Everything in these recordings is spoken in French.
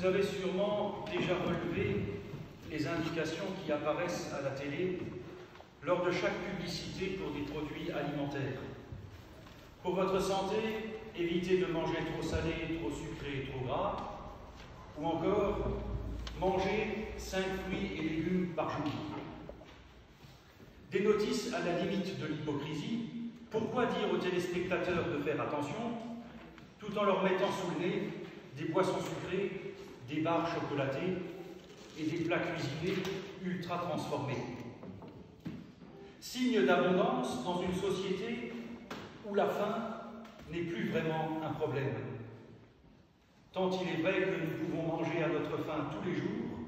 Vous avez sûrement déjà relevé les indications qui apparaissent à la télé lors de chaque publicité pour des produits alimentaires. Pour votre santé, évitez de manger trop salé, trop sucré et trop gras, ou encore mangez 5 fruits et légumes par jour. Des notices à la limite de l'hypocrisie. Pourquoi dire aux téléspectateurs de faire attention, tout en leur mettant sous le nez des boissons sucrées, des barres chocolatées et des plats cuisinés ultra transformés. Signe d'abondance dans une société où la faim n'est plus vraiment un problème. Tant il est vrai que nous pouvons manger à notre faim tous les jours,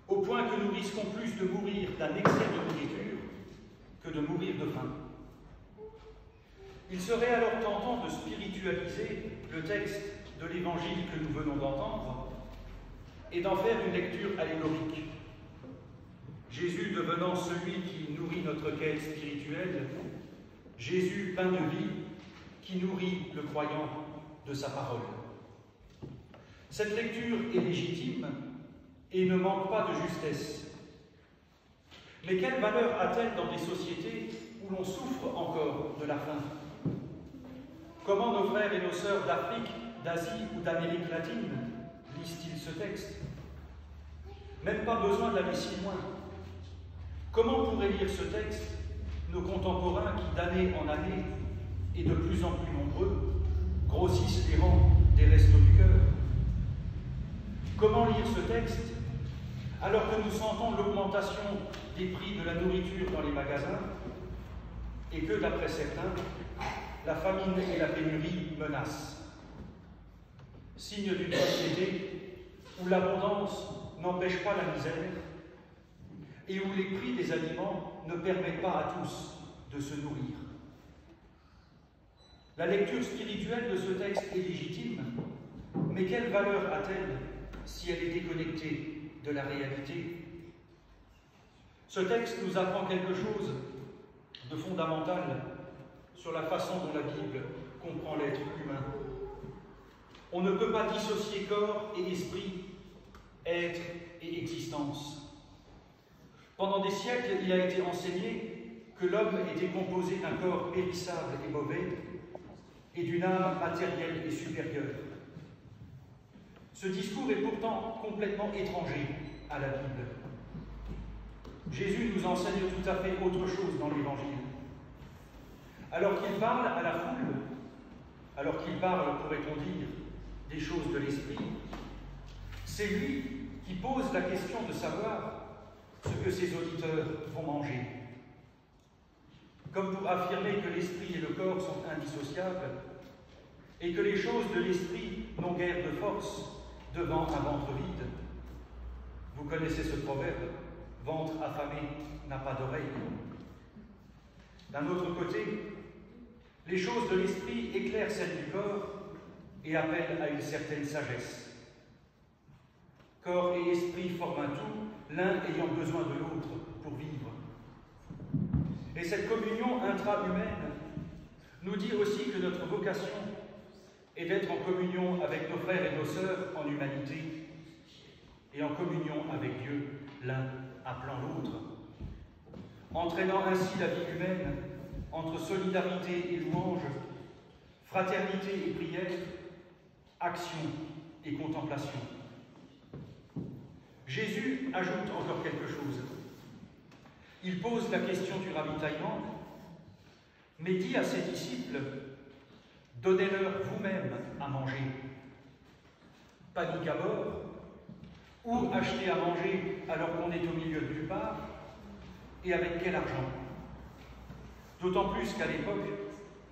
au point que nous risquons plus de mourir d'un excès de nourriture que de mourir de faim. Il serait alors tentant de spiritualiser le texte de l'Évangile que nous venons d'entendre et d'en faire une lecture allégorique. Jésus devenant celui qui nourrit notre quête spirituelle, Jésus, pain de vie, qui nourrit le croyant de sa parole. Cette lecture est légitime et ne manque pas de justesse. Mais quelle valeur a-t-elle dans des sociétés où l'on souffre encore de la faim? Comment nos frères et nos sœurs d'Afrique, d'Asie ou d'Amérique latine lisent-ils ce texte? Même pas besoin d'aller si loin. Comment pourraient lire ce texte nos contemporains qui, d'année en année, et de plus en plus nombreux, grossissent les rangs des restos du cœur? Comment lire ce texte alors que nous sentons l'augmentation des prix de la nourriture dans les magasins et que, d'après certains, la famine et la pénurie menacent? Signe d'une société où l'abondance n'empêche pas la misère et où les prix des aliments ne permettent pas à tous de se nourrir. La lecture spirituelle de ce texte est légitime, mais quelle valeur a-t-elle si elle est déconnectée de la réalité? Ce texte nous apprend quelque chose de fondamental sur la façon dont la Bible comprend l'être humain. On ne peut pas dissocier corps et esprit, être et existence. Pendant des siècles, il a été enseigné que l'homme était composé d'un corps périssable et mauvais et d'une âme matérielle et supérieure. Ce discours est pourtant complètement étranger à la Bible. Jésus nous enseigne tout à fait autre chose dans l'Évangile. Alors qu'il parle à la foule, alors qu'il parle, pourrait-on dire, des choses de l'esprit, c'est lui qui pose la question de savoir ce que ses auditeurs vont manger. Comme pour affirmer que l'esprit et le corps sont indissociables et que les choses de l'esprit n'ont guère de force devant un ventre vide. Vous connaissez ce proverbe, « Ventre affamé n'a pas d'oreille ». D'un autre côté, les choses de l'esprit éclairent celles du corps et appellent à une certaine sagesse. Corps et esprit forment un tout, l'un ayant besoin de l'autre pour vivre. Et cette communion intra-humaine nous dit aussi que notre vocation est d'être en communion avec nos frères et nos sœurs en humanité et en communion avec Dieu, l'un appelant l'autre, entraînant ainsi la vie humaine entre solidarité et louange, fraternité et prière, action et contemplation. Jésus ajoute encore quelque chose. Il pose la question du ravitaillement, mais dit à ses disciples, « Donnez-leur vous-même à manger. » Panique à bord, ou acheter à manger alors qu'on est au milieu de nulle part, et avec quel argent? D'autant plus qu'à l'époque,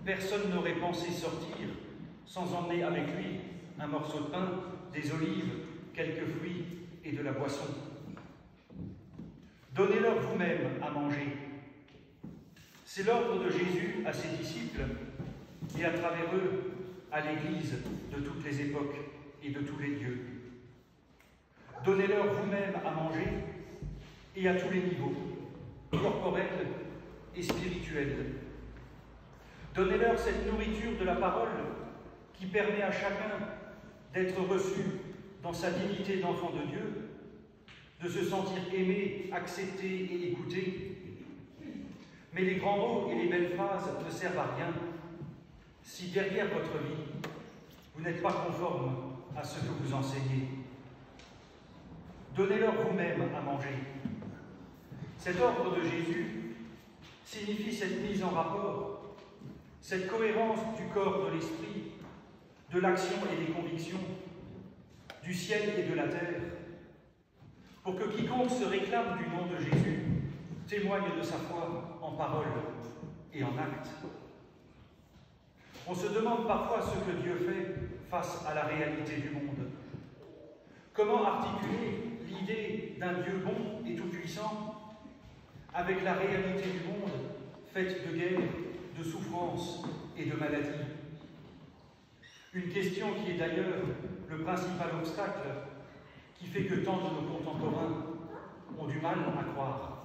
personne n'aurait pensé sortir sans emmener avec lui un morceau de pain, des olives, quelques fruits et de la boisson. Donnez-leur vous-même à manger. C'est l'ordre de Jésus à ses disciples et à travers eux à l'Église de toutes les époques et de tous les lieux. Donnez-leur vous-même à manger et à tous les niveaux, corporels et spirituels. Donnez-leur cette nourriture de la parole qui permet à chacun d'être reçu dans sa dignité d'enfant de Dieu, de se sentir aimé, accepté et écouté. Mais les grands mots et les belles phrases ne servent à rien si derrière votre vie, vous n'êtes pas conforme à ce que vous enseignez. Donnez-leur vous-même à manger. Cet ordre de Jésus signifie cette mise en rapport, cette cohérence du corps, de l'esprit, de l'action et des convictions, du ciel et de la terre, pour que quiconque se réclame du nom de Jésus témoigne de sa foi en parole et en acte. On se demande parfois ce que Dieu fait face à la réalité du monde. Comment articuler l'idée d'un Dieu bon et tout-puissant avec la réalité du monde faite de guerre, de souffrance et de maladie? Une question qui est d'ailleurs le principal obstacle qui fait que tant de nos contemporains ont du mal à croire.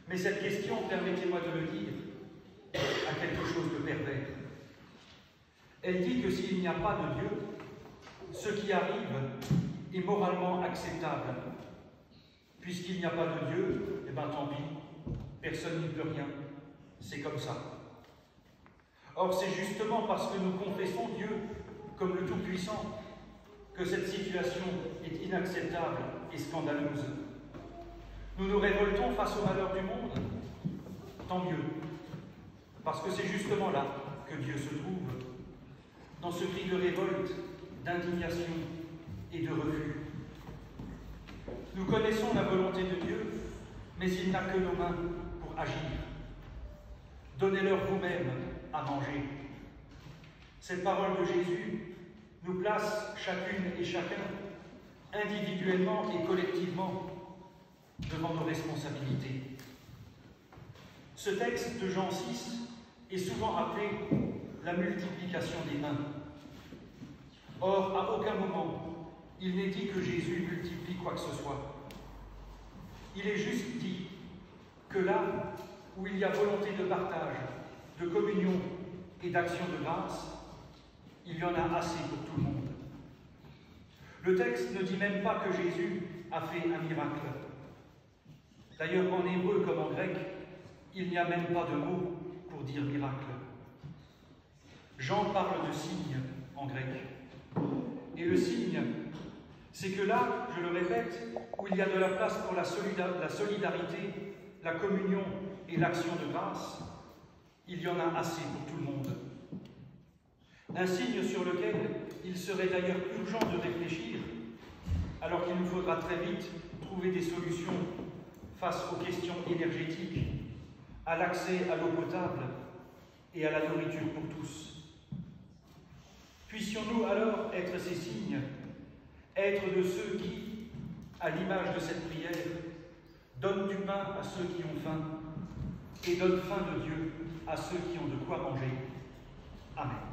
Mais cette question, permettez-moi de le dire, a quelque chose de pervers. Elle dit que s'il n'y a pas de Dieu, ce qui arrive est moralement acceptable. Puisqu'il n'y a pas de Dieu, eh bien tant pis, personne n'y peut rien, c'est comme ça. Or, c'est justement parce que nous confessons Dieu comme le Tout-Puissant que cette situation est inacceptable et scandaleuse. Nous nous révoltons face au malheur du monde. Tant mieux, parce que c'est justement là que Dieu se trouve, dans ce cri de révolte, d'indignation et de refus. Nous connaissons la volonté de Dieu, mais il n'a que nos mains pour agir. Donnez-leur vous-même à manger. Cette parole de Jésus nous place chacune et chacun, individuellement et collectivement, devant nos responsabilités. Ce texte de Jean 6 est souvent appelé la multiplication des mains. Or, à aucun moment, il n'est dit que Jésus multiplie quoi que ce soit. Il est juste dit que là où il y a volonté de partage, de communion et d'action de grâce, il y en a assez pour tout le monde. Le texte ne dit même pas que Jésus a fait un miracle. D'ailleurs, en hébreu comme en grec, il n'y a même pas de mot pour dire miracle. Jean parle de signe en grec. Et le signe, c'est que là, je le répète, où il y a de la place pour la solidarité, la communion et l'action de grâce, il y en a assez pour tout le monde. Un signe sur lequel il serait d'ailleurs urgent de réfléchir, alors qu'il nous faudra très vite trouver des solutions face aux questions énergétiques, à l'accès à l'eau potable et à la nourriture pour tous. Puissions-nous alors être ces signes, être de ceux qui, à l'image de cette prière, donnent du pain à ceux qui ont faim et donnent faim de Dieu à ceux qui ont de quoi manger. Amen.